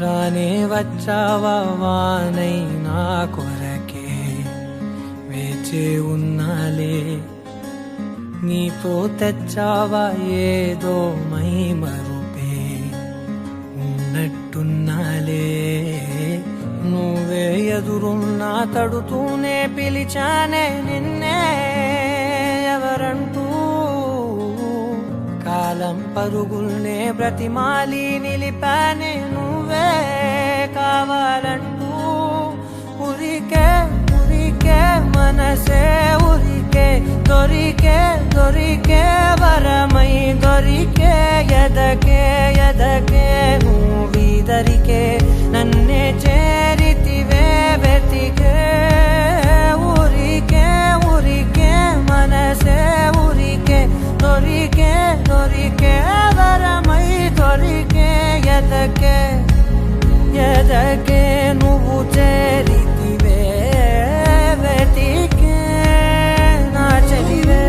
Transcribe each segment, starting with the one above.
రానే వచ్చావా వానై నా కొరకే వేచే ఉన్నాలే నీతో తెచ్చావా ఏదో మై మరుపే ఉన్నట్టున్నాలే నువ్వే ఎదురున్నా తడుతూనే పిలిచానే నిన్నే ఎవరంటూ కాలం పరుగుల్నే బ్రతిమాలి నిలిపానే నువ్వే కావాలంటూ ఉరికే ఉరికే మనసే ఉరికే దొరికే దొరికే వరమై దొరికే ఎదకే ఎదకే నువ్వీదరికే నన్నే చేరితివే వెతికే ఊరికే ఊరికే మనసే ఊరికే దొరికే దొరికే వరమై దొరికే ఎదకే ఎదకే నువ్వు చేరితివే వెతికే నా చెలివే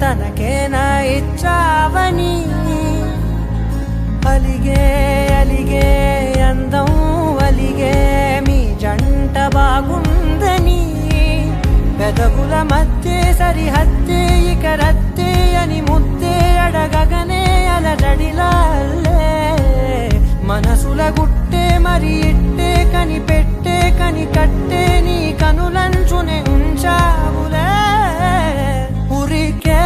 తనకేనా ఇచ్చావని అలిగే అలిగే అందం అలిగే మీ జంట బాగుందని పెదవుల మధ్య సరిహద్దే ఇక రద్దే అని ముద్దే అడగగనే అలజడిలాలే మనసుల గుట్టే మరి ఇట్టే కని పెట్టే కని కట్టే నీ కనులంచునే ఉంచావులే ఉరికే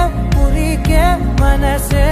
ఉరికే మనసే